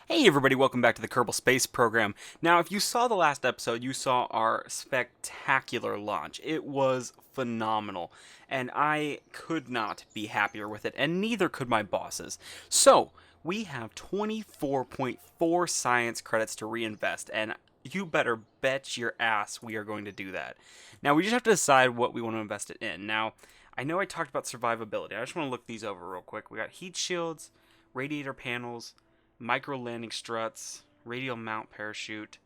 Hey everybody, welcome back to the Kerbal Space Program. Now, if you saw the last episode, you saw our spectacular launch. It was phenomenal, and I could not be happier with it, and neither could my bosses. So, we have 24.4 science credits to reinvest, and you better bet your ass we are going to do that. Now, we just have to decide what we want to invest it in. Now, I know I talked about survivability. I just want to look these over real quick. We got heat shields, radiator panels, micro landing struts, radial mount parachute,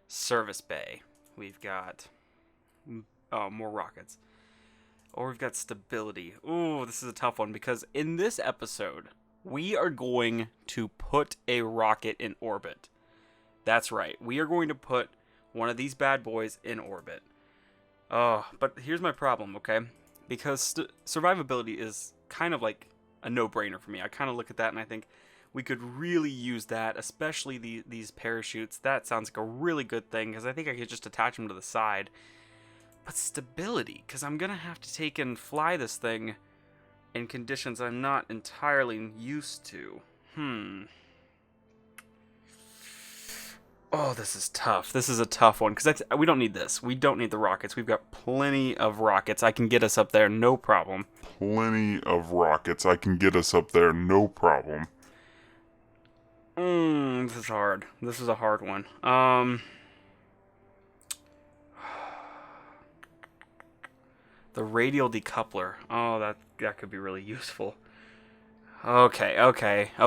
service bay. We've got more rockets. Or we've got stability. Ooh, this is a tough one because in this episode, we are going to put a rocket in orbit. That's right. We are going to put one of these bad boys in orbit. Oh, but here's my problem, okay? Because survivability is kind of like a no-brainer for me. I kind of look at that and I think, we could really use that, especially these parachutes. That sounds like a really good thing, because I think I could just attach them to the side. But stability, because I'm going to have to take and fly this thing in conditions I'm not entirely used to. Oh, this is tough. This is a tough one, because we don't need this. We don't need the rockets. We've got plenty of rockets. I can get us up there, no problem. Plenty of rockets. I can get us up there, no problem. This is hard. This is a hard one. The radial decoupler. Oh, that could be really useful. Okay.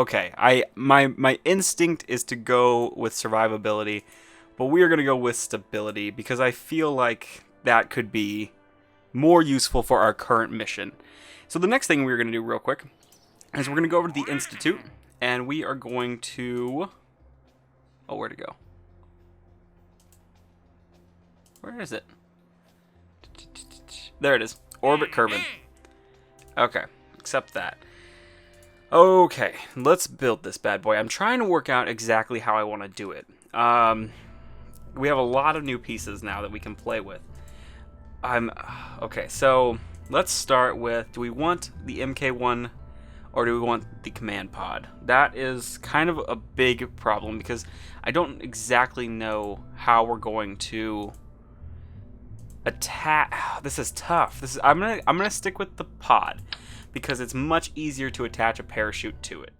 My instinct is to go with survivability, but we are going to go with stability because I feel like that could be more useful for our current mission. So the next thing we're going to do real quick is we're going to go over to the Institute. And we are going to... Oh, where'd it go? Where is it? There it is. Orbit Kerbal. Okay, accept that. Okay, let's build this bad boy. I'm trying to work out exactly how I want to do it. We have a lot of new pieces now that we can play with. Okay, so let's start with... Do we want the MK1... or do we want the command pod? That is kind of a big problem because I don't exactly know how we're going to attack. This is tough. I'm gonna stick with the pod because it's much easier to attach a parachute to it.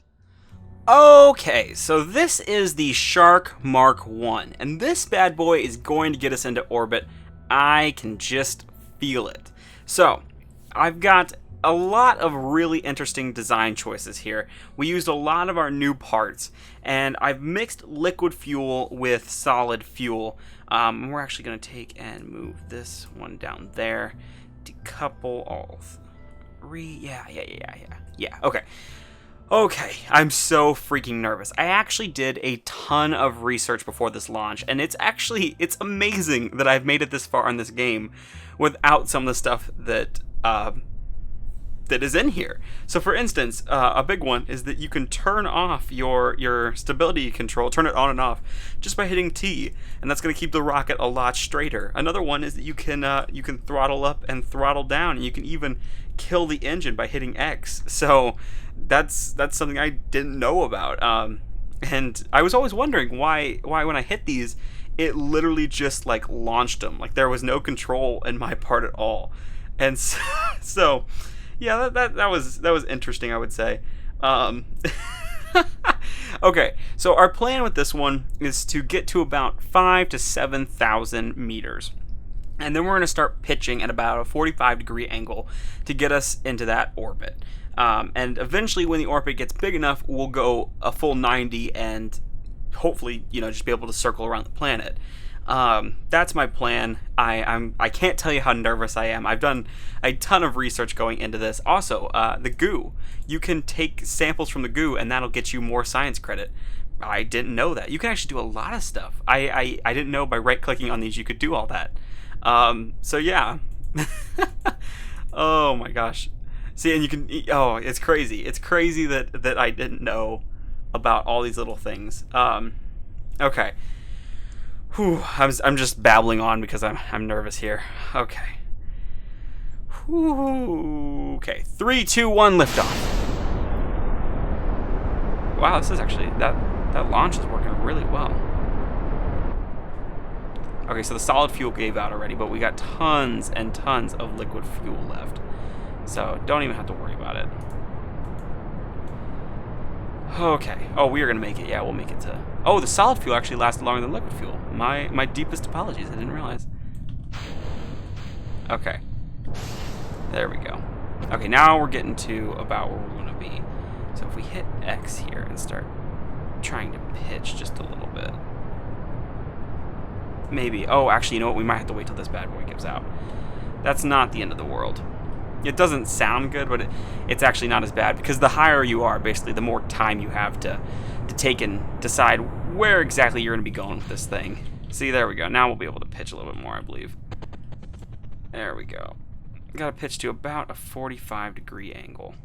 Okay, so this is the Shark Mark 1, and this bad boy is going to get us into orbit. I can just feel it. So, I've got a lot of really interesting design choices here. We used a lot of our new parts, and I've mixed liquid fuel with solid fuel. We're actually going to take and move this one down there, decouple all three. Yeah. Okay, I'm so freaking nervous. I actually did a ton of research before this launch, and it's amazing that I've made it this far in this game without some of the stuff that is in here. So for instance, a big one is that you can turn off your stability control, turn it on and off, just by hitting T, and that's going to keep the rocket a lot straighter. Another one is that you can throttle up and throttle down, and you can even kill the engine by hitting X. So that's something I didn't know about. And I was always wondering why when I hit these, it literally just like launched them. Like there was no control in my part at all. And so yeah, that was interesting, I would say. Okay, so our plan with this one is to get to about 5,000 to 7,000 meters. And then we're going to start pitching at about a 45-degree angle to get us into that orbit. And eventually, when the orbit gets big enough, we'll go a full 90 and hopefully, just be able to circle around the planet. That's my plan. I can't tell you how nervous I am. I've done a ton of research going into this. Also, the goo. You can take samples from the goo, and that'll get you more science credit. I didn't know that. You can actually do a lot of stuff. I didn't know by right-clicking on these you could do all that. So yeah. Oh my gosh. See, and you can... Oh, it's crazy. It's crazy that I didn't know about all these little things. Okay. Whew, I'm just babbling on because I'm nervous here. Okay. Whew, okay. 3, 2, 1, liftoff. Wow, this is actually That launch is working really well. Okay, so the solid fuel gave out already, but we got tons and tons of liquid fuel left. So don't even have to worry about it. Okay. Oh, we are going to make it. Yeah, we'll make it to... Oh, the solid fuel actually lasted longer than liquid fuel. My deepest apologies. I didn't realize. Okay. There we go. Okay, now we're getting to about where we want to be. So if we hit X here and start trying to pitch just a little bit. Maybe. Oh, actually, you know what? We might have to wait till this bad boy gives out. That's not the end of the world. It doesn't sound good, but it's actually not as bad, because the higher you are, basically, the more time you have to take and decide where exactly you're going to be going with this thing. See, there we go. Now we'll be able to pitch a little bit more, I believe. There we go. Got to pitch to about a 45-degree angle.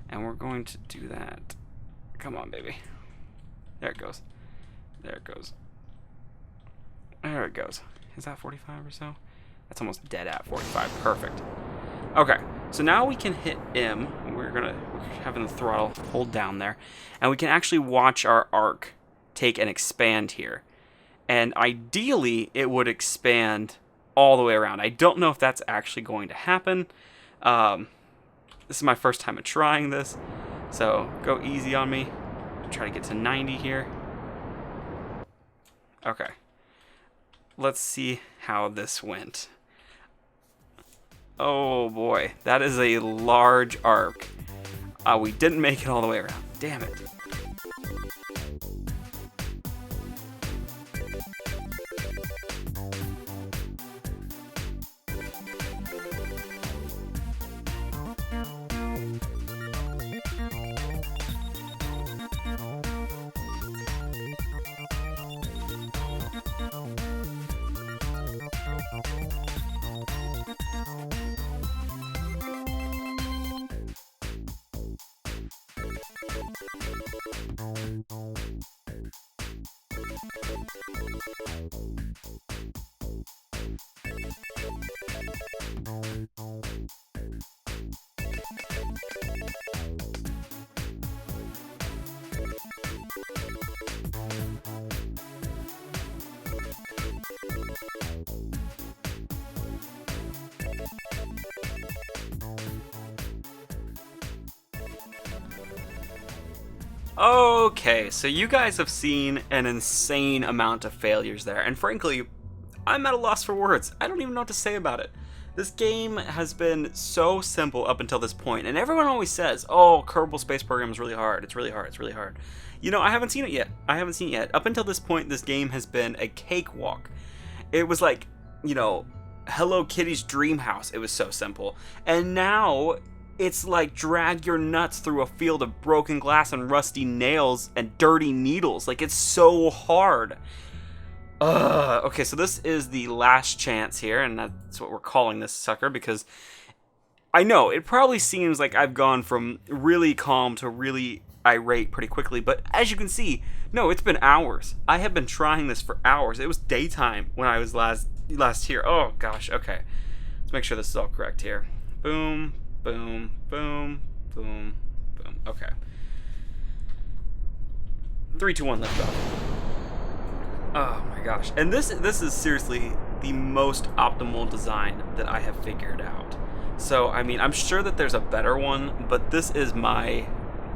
And we're going to do that. Come on, baby. There it goes. There it goes. There it goes. Is that 45 or so? That's almost dead at 45. Perfect. Okay, so now we can hit M. We're having the throttle hold down there, and we can actually watch our arc take and expand here. And ideally, it would expand all the way around. I don't know if that's actually going to happen. This is my first time of trying this, so go easy on me. Try to get to 90 here. Okay. Let's see how this went. Oh boy, that is a large arc. We didn't make it all the way around. Damn it. Okay, so you guys have seen an insane amount of failures there, and frankly, I'm at a loss for words. I don't even know what to say about it. This game has been so simple up until this point, and everyone always says, oh, Kerbal Space Program is really hard, it's really hard, it's really hard. You know, I haven't seen it yet. I haven't seen it yet. Up until this point, this game has been a cakewalk. It was like, you know, Hello Kitty's dream house. It was so simple. And now it's like drag your nuts through a field of broken glass and rusty nails and dirty needles. Like, it's so hard. Okay, so this is the last chance here, and that's what we're calling this sucker, because I know it probably seems like I've gone from really calm to really irate pretty quickly, but as you can see, no, it's been hours. I have been trying this for hours. It was daytime when I was last here. Oh gosh, okay. Let's make sure this is all correct here. Boom, boom, boom, boom, boom. Okay. 3, 2, 1, lift off. Oh my gosh. And this is seriously the most optimal design that I have figured out. So, I mean, I'm sure that there's a better one, but this is my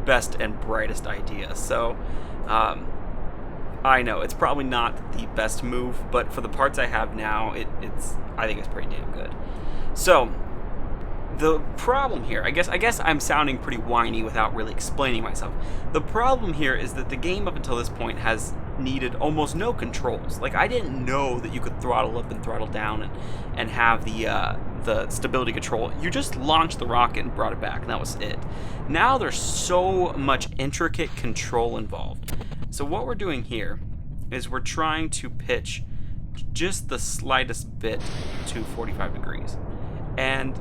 best and brightest idea. So, I know it's probably not the best move, but for the parts I have now, I think it's pretty damn good. So, the problem here, I guess I'm sounding pretty whiny without really explaining myself. The problem here is that the game up until this point has needed almost no controls. Like, I didn't know that you could throttle up and throttle down and have the stability control. You just launched the rocket and brought it back, and that was it. Now there's so much intricate control involved. So what we're doing here is we're trying to pitch just the slightest bit to 45 degrees. And,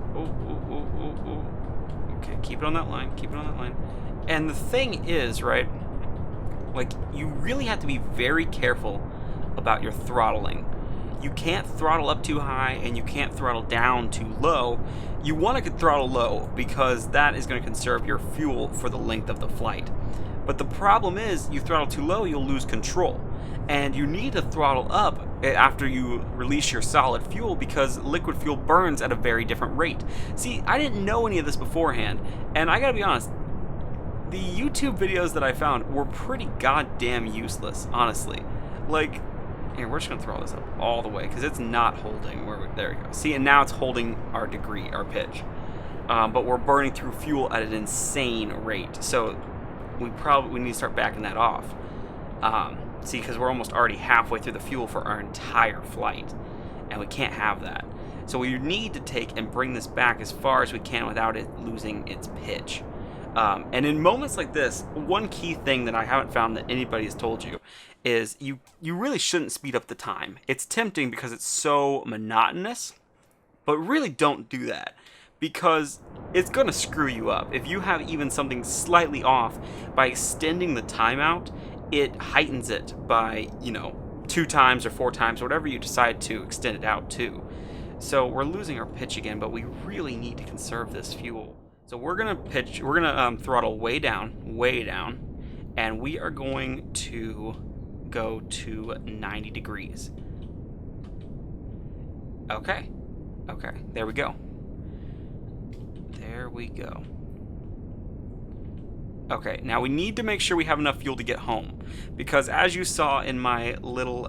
okay, keep it on that line, keep it on that line. And the thing is, right, like, you really have to be very careful about your throttling. You can't throttle up too high, and you can't throttle down too low. You want to throttle low, because that is going to conserve your fuel for the length of the flight. But the problem is, you throttle too low, you'll lose control. And you need to throttle up after you release your solid fuel because liquid fuel burns at a very different rate. See, I didn't know any of this beforehand, and I gotta be honest, the YouTube videos that I found were pretty goddamn useless, honestly. Like, here, we're just gonna throw this up all the way because it's not holding. There we go. See, and now it's holding our degree, our pitch. But we're burning through fuel at an insane rate, so we need to start backing that off. See, because we're almost already halfway through the fuel for our entire flight, and we can't have that. So we need to take and bring this back as far as we can without it losing its pitch. And in moments like this, one key thing that I haven't found that anybody has told you is you really shouldn't speed up the time. It's tempting because it's so monotonous, but really don't do that because it's going to screw you up. If you have even something slightly off, by extending the timeout, it heightens it by, 2 times or 4 times, whatever you decide to extend it out to. So we're losing our pitch again, but we really need to conserve this fuel. So we're gonna throttle way down, and we are going to go to 90 degrees. Okay, there we go. Okay, now we need to make sure we have enough fuel to get home, because as you saw in my little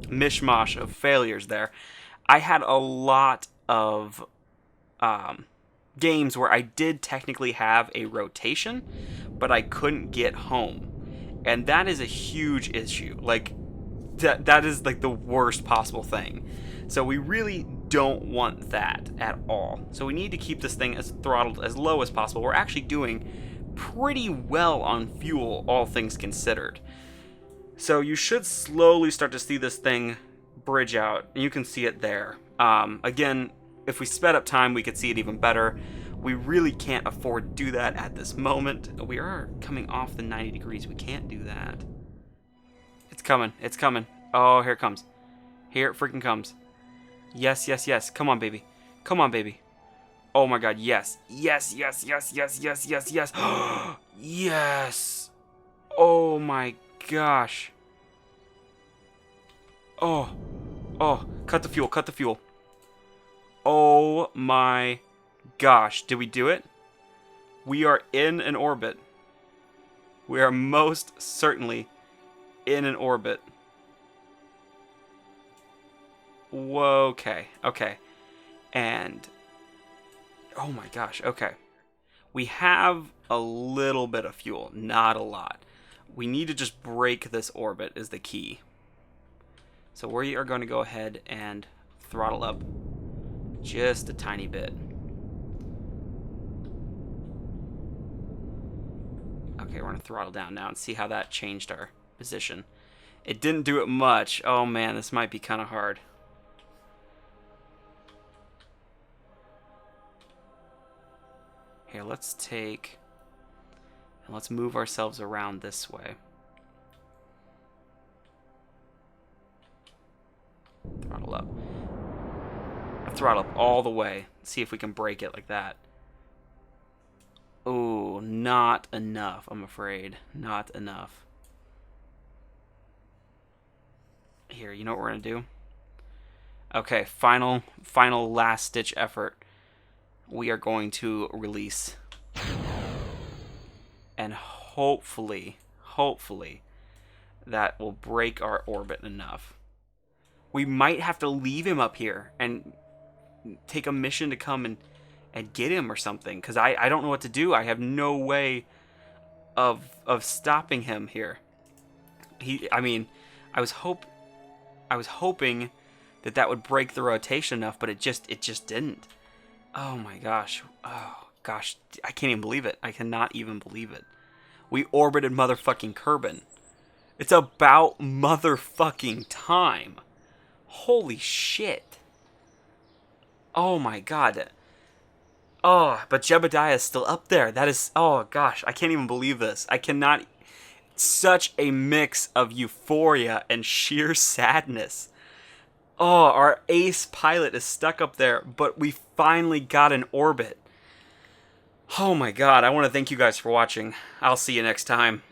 mishmash of failures there, I had a lot of games where I did technically have a rotation, but I couldn't get home, and that is a huge issue. Like that is like the worst possible thing. So we really don't want that at all. So we need to keep this thing as throttled as low as possible. We're actually doing pretty well on fuel, all things considered. So you should slowly start to see this thing bridge out, and you can see it there. Again, if we sped up time, we could see it even better. We really can't afford to do that at this moment. We are coming off the 90 degrees. We can't do that. It's coming. Oh, here it comes. Here it freaking comes. Yes. Come on, baby. Oh my god, yes. Yes. Yes. Oh my gosh. Oh, cut the fuel. Oh my gosh, did we do it? We are in an orbit. We are most certainly in an orbit. Whoa, okay. And, oh my gosh, okay. We have a little bit of fuel, not a lot. We need to just break this orbit is the key. So we are going to go ahead and throttle up just a tiny bit. Okay, we're going to throttle down now and see how that changed our position. It didn't do it much. Oh man, this might be kind of hard. Here, let's take and let's move ourselves around this way. Throttle up. Throttle up all the way. See if we can break it like that. Ooh, not enough, I'm afraid. Not enough. Here, you know what we're going to do? Okay, final last-ditch effort. We are going to release. And hopefully, that will break our orbit enough. We might have to leave him up here and take a mission to come and get him or something, because I don't know what to do. I have no way of stopping him here. I was hoping that would break the rotation enough, but it just didn't. Oh my gosh. Oh gosh, I can't even believe it. I cannot even believe it. We orbited motherfucking Kerbal. It's about motherfucking time. Holy shit. Oh my god. Oh, but Jebediah is still up there. That is, oh gosh, I can't even believe this. I cannot, such a mix of euphoria and sheer sadness. Oh, our ace pilot is stuck up there, but we finally got an orbit. Oh my god, I want to thank you guys for watching. I'll see you next time.